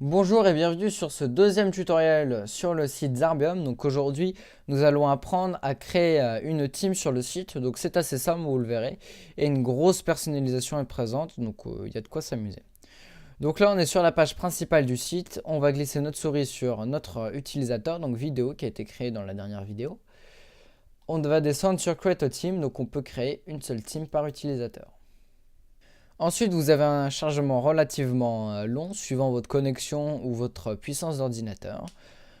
Bonjour et bienvenue sur ce deuxième tutoriel sur le site Zarbium. Donc aujourd'hui, nous allons apprendre à créer une team sur le site. Donc c'est assez simple, vous le verrez. Et une grosse personnalisation est présente, donc il y a de quoi s'amuser. Donc là, on est sur la page principale du site. On va glisser notre souris sur notre utilisateur, donc vidéo qui a été créé dans la dernière vidéo. On va descendre sur Create a Team, donc on peut créer une seule team par utilisateur. Ensuite, vous avez un chargement relativement long, suivant votre connexion ou votre puissance d'ordinateur.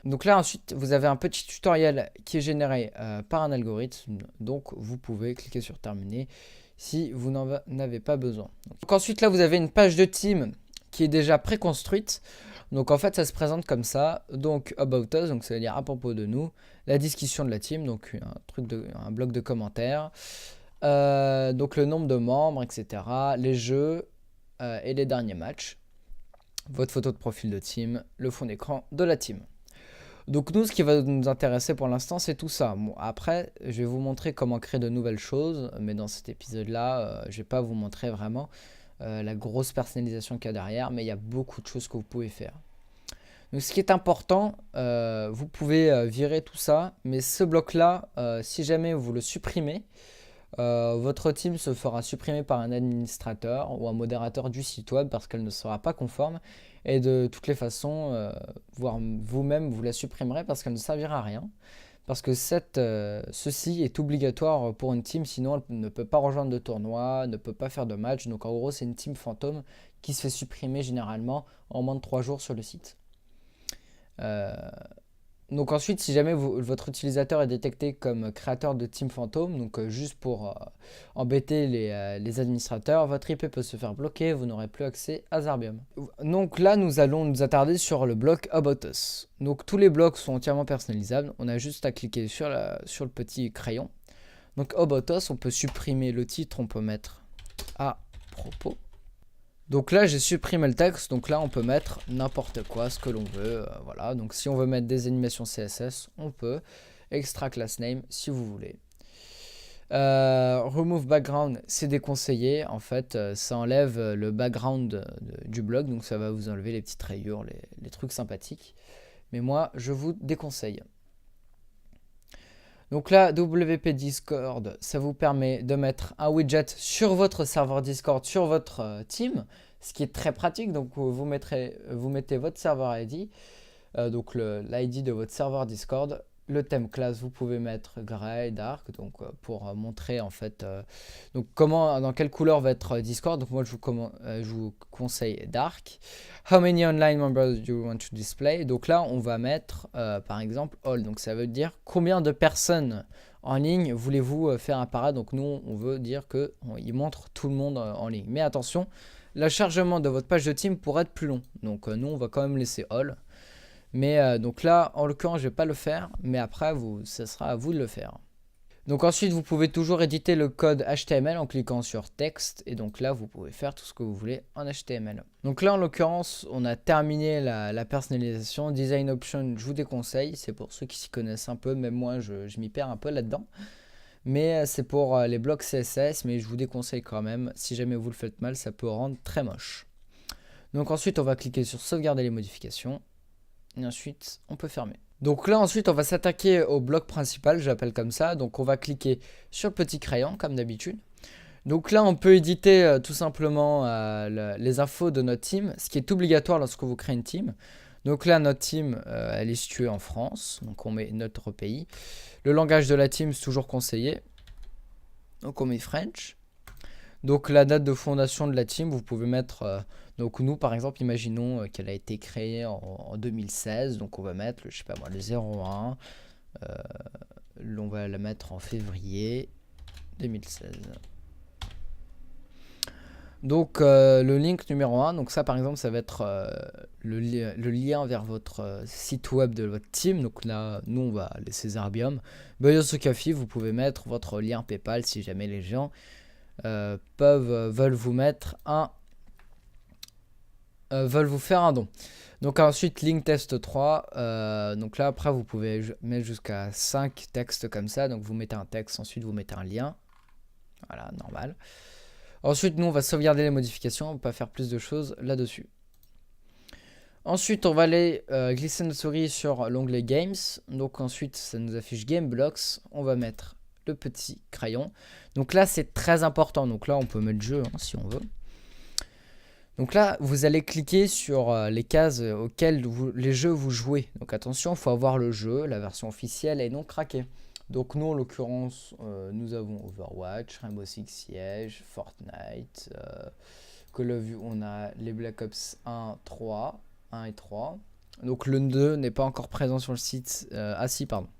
Donc là, ensuite, vous avez un petit tutoriel qui est généré par un algorithme. Donc, vous pouvez cliquer sur Terminer si vous n'en avez pas besoin. Donc ensuite, là, vous avez une page de team qui est déjà préconstruite. Donc en fait, ça se présente comme ça. Donc About Us, donc ça veut dire à propos de nous. La discussion de la team, donc un bloc de commentaires. Donc le nombre de membres, etc. Les jeux et les derniers matchs. Votre photo de profil de team, le fond d'écran de la team. Donc nous, ce qui va nous intéresser pour l'instant, c'est tout ça. Bon, après, je vais vous montrer comment créer de nouvelles choses, mais dans cet épisode-là, je ne vais pas vous montrer vraiment la grosse personnalisation qu'il y a derrière, mais il y a beaucoup de choses que vous pouvez faire. Donc ce qui est important, vous pouvez virer tout ça, mais ce bloc-là, si jamais vous le supprimez, votre team se fera supprimer par un administrateur ou un modérateur du site web parce qu'elle ne sera pas conforme. Et de toutes les façons, voire vous-même, vous la supprimerez parce qu'elle ne servira à rien. Parce que ceci est obligatoire pour une team, sinon elle ne peut pas rejoindre de tournoi, ne peut pas faire de match. Donc en gros, c'est une team fantôme qui se fait supprimer généralement en moins de 3 jours sur le site. Donc ensuite, si jamais votre utilisateur est détecté comme créateur de team fantôme, donc juste pour embêter les administrateurs, votre IP peut se faire bloquer, vous n'aurez plus accès à Zarbium. Donc là, nous allons nous attarder sur le bloc About Us. Donc tous les blocs sont entièrement personnalisables, on a juste à cliquer sur le petit crayon. Donc About Us, on peut supprimer le titre, on peut mettre à propos. Donc là, j'ai supprimé le texte, donc là, on peut mettre n'importe quoi, ce que l'on veut. Voilà, donc si on veut mettre des animations CSS, on peut. Extra class name, si vous voulez. Remove background, c'est déconseillé. En fait, ça enlève le background du blog, donc ça va vous enlever les petites rayures, les trucs sympathiques. Mais moi, je vous déconseille. Donc là, WP Discord, ça vous permet de mettre un widget sur votre serveur Discord, sur votre team, ce qui est très pratique. Donc vous mettez votre serveur ID, donc l'ID de votre serveur Discord. Le thème classe, vous pouvez mettre Grey, Dark, donc pour montrer en fait donc dans quelle couleur va être Discord. Donc moi je vous conseille Dark. How many online members do you want to display? Donc là on va mettre par exemple all. Donc ça veut dire combien de personnes en ligne voulez-vous faire apparaître. Donc nous on veut dire que il montre tout le monde en ligne. Mais attention, le chargement de votre page de team pourrait être plus long. Donc nous on va quand même laisser all. Mais donc là, en l'occurrence, je ne vais pas le faire, mais après, ce sera à vous de le faire. Donc ensuite, vous pouvez toujours éditer le code HTML en cliquant sur texte. Et donc là, vous pouvez faire tout ce que vous voulez en HTML. Donc là, en l'occurrence, on a terminé la personnalisation. Design Option, je vous déconseille. C'est pour ceux qui s'y connaissent un peu. Même moi, je m'y perds un peu là-dedans. Mais c'est pour les blocs CSS. Mais je vous déconseille quand même. Si jamais vous le faites mal, ça peut rendre très moche. Donc ensuite, on va cliquer sur sauvegarder les modifications. Et ensuite, on peut fermer. Donc là, ensuite, on va s'attaquer au bloc principal, j'appelle comme ça. Donc on va cliquer sur le petit crayon, comme d'habitude. Donc là, on peut éditer tout simplement les infos de notre team, ce qui est obligatoire lorsque vous créez une team. Donc là, notre team, elle est située en France. Donc on met notre pays. Le langage de la team, c'est toujours conseillé. Donc on met French. Donc la date de fondation de la team, vous pouvez mettre, donc nous par exemple, imaginons qu'elle a été créée en 2016, donc on va mettre, je sais pas moi, le 01, on va la mettre en février 2016. Donc le link numéro 1, donc ça par exemple, ça va être le lien vers votre site web de votre team. Donc là, nous on va laisser Zarbium. Biosocafi, vous pouvez mettre votre lien PayPal si jamais les gens veulent vous mettre veulent vous faire un don. Donc ensuite link test 3, donc là après vous pouvez mettre jusqu'à 5 textes comme ça. Donc vous mettez un texte, ensuite vous mettez un lien, voilà, normal. Ensuite nous on va sauvegarder les modifications, on va pas faire plus de choses là dessus. Ensuite, on va aller glisser notre souris sur l'onglet Games. Donc ensuite, ça nous affiche Game Blocks. On va mettre le petit crayon. Donc là, c'est très important. Donc là, on peut mettre jeu si on veut. Donc là, vous allez cliquer sur les cases auxquelles les jeux vous jouez. Donc attention, il faut avoir le jeu, la version officielle et non craquée. Donc nous, en l'occurrence, nous avons Overwatch, Rainbow Six Siege, Fortnite, Call of Duty, on a les Black Ops 1 et 3. Donc le 2 n'est pas encore présent sur le site. Ah si, pardon.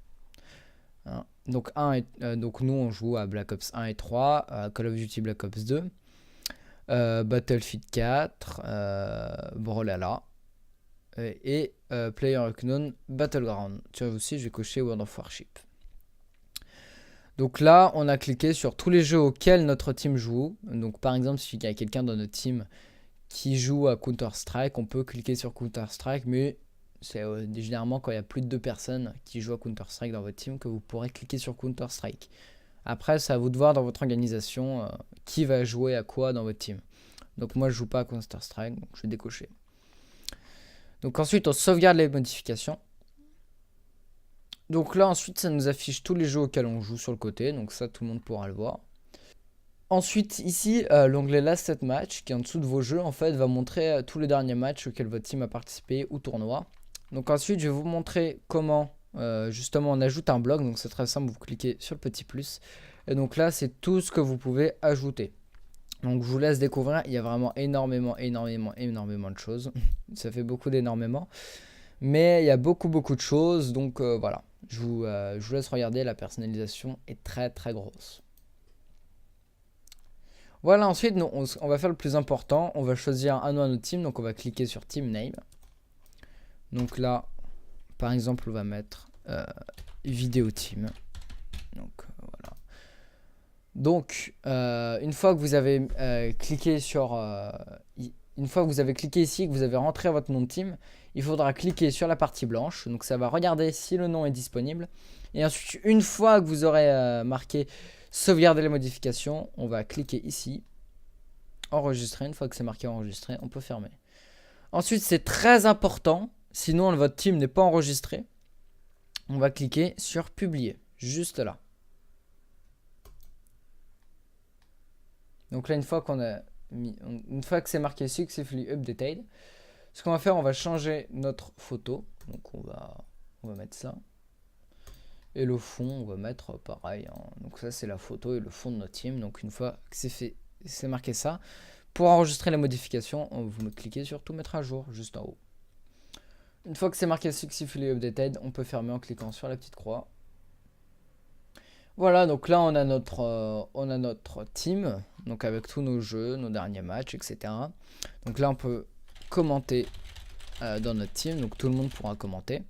Hein. Donc, donc nous, on joue à Black Ops 1 et 3, Call of Duty Black Ops 2. Battlefield 4, Brawlhalla et PlayerUnknown Battleground. Tu vois aussi, je vais cocher World of Warship. Donc là, on a cliqué sur tous les jeux auxquels notre team joue. Donc par exemple, s'il y a quelqu'un dans notre team qui joue à Counter-Strike, on peut cliquer sur Counter-Strike, mais c'est généralement quand il y a plus de 2 personnes qui jouent à Counter-Strike dans votre team que vous pourrez cliquer sur Counter-Strike. Après, c'est à vous de voir dans votre organisation qui va jouer à quoi dans votre team. Donc moi, je joue pas à Counter-Strike, donc je vais décocher. Donc ensuite, on sauvegarde les modifications. Donc là, ensuite, ça nous affiche tous les jeux auxquels on joue sur le côté. Donc ça, tout le monde pourra le voir. Ensuite, ici, l'onglet Last Set Match, qui est en dessous de vos jeux, en fait, va montrer tous les derniers matchs auxquels votre team a participé ou tournoi. Donc ensuite, je vais vous montrer comment... justement, on ajoute un bloc, donc c'est très simple, vous cliquez sur le petit plus. Et donc là, c'est tout ce que vous pouvez ajouter. Donc je vous laisse découvrir, il y a vraiment énormément de choses. Ça fait beaucoup d'énormément. Mais il y a beaucoup de choses, donc voilà. Je vous laisse regarder, la personnalisation est très grosse. Voilà, ensuite, nous, on va faire le plus important. On va choisir un nom à notre team, donc on va cliquer sur Team Name. Donc là, par exemple, on va mettre Vidéo Team. Donc voilà. Donc une fois que vous avez cliqué sur une fois que vous avez cliqué ici, que vous avez rentré votre nom de team, il faudra cliquer sur la partie blanche. Donc ça va regarder si le nom est disponible. Et ensuite, une fois que vous aurez marqué sauvegarder les modifications, on va cliquer ici, enregistrer. Une fois que c'est marqué enregistrer, on peut fermer. Ensuite, c'est très important, sinon votre team n'est pas enregistré. On va cliquer sur publier, juste là. Donc là, une fois que c'est marqué successfully updated, ce qu'on va faire, on va changer notre photo. Donc on va mettre ça. Et le fond, on va mettre pareil. Hein. Donc ça, c'est la photo et le fond de notre team. Donc une fois que c'est fait, c'est marqué ça. Pour enregistrer la modification, vous cliquez sur tout mettre à jour, juste en haut. Une fois que c'est marqué successfully updated, on peut fermer en cliquant sur la petite croix. Voilà, donc là on a notre team, donc avec tous nos jeux, nos derniers matchs, etc. Donc là on peut commenter dans notre team, donc tout le monde pourra commenter.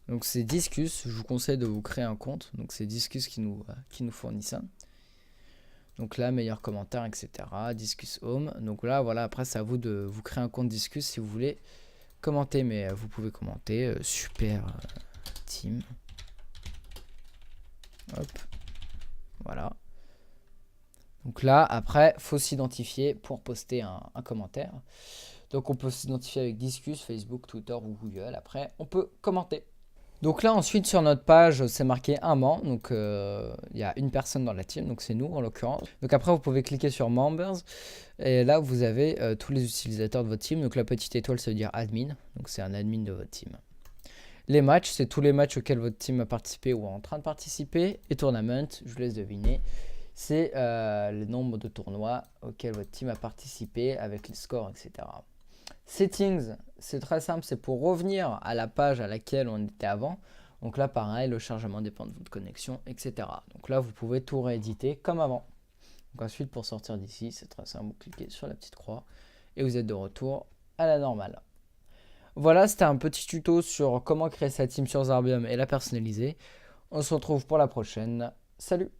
Donc c'est Disqus, je vous conseille de vous créer un compte, donc c'est Disqus qui nous fournit ça. Donc là, meilleur commentaire, etc. Disqus Home, donc là voilà, après c'est à vous de vous créer un compte Disqus si vous voulez commenter, mais vous pouvez commenter, super team. Hop, voilà. Donc là, après, faut s'identifier pour poster un commentaire. Donc on peut s'identifier avec Disqus, Facebook, Twitter ou Google. Après, on peut commenter. Donc là, ensuite, sur notre page, c'est marqué un membre. Donc il y a une personne dans la team, donc c'est nous en l'occurrence. Donc après, vous pouvez cliquer sur Members. Et là, vous avez tous les utilisateurs de votre team. Donc la petite étoile, ça veut dire admin. Donc c'est un admin de votre team. Les matchs, c'est tous les matchs auxquels votre team a participé ou est en train de participer. Et tournament, je vous laisse deviner, c'est le nombre de tournois auxquels votre team a participé avec les scores, etc. Settings, c'est très simple, c'est pour revenir à la page à laquelle on était avant. Donc là, pareil, le chargement dépend de votre connexion, etc. Donc là, vous pouvez tout rééditer comme avant. Donc ensuite, pour sortir d'ici, c'est très simple, vous cliquez sur la petite croix et vous êtes de retour à la normale. Voilà, c'était un petit tuto sur comment créer sa team sur Zarbium et la personnaliser. On se retrouve pour la prochaine. Salut!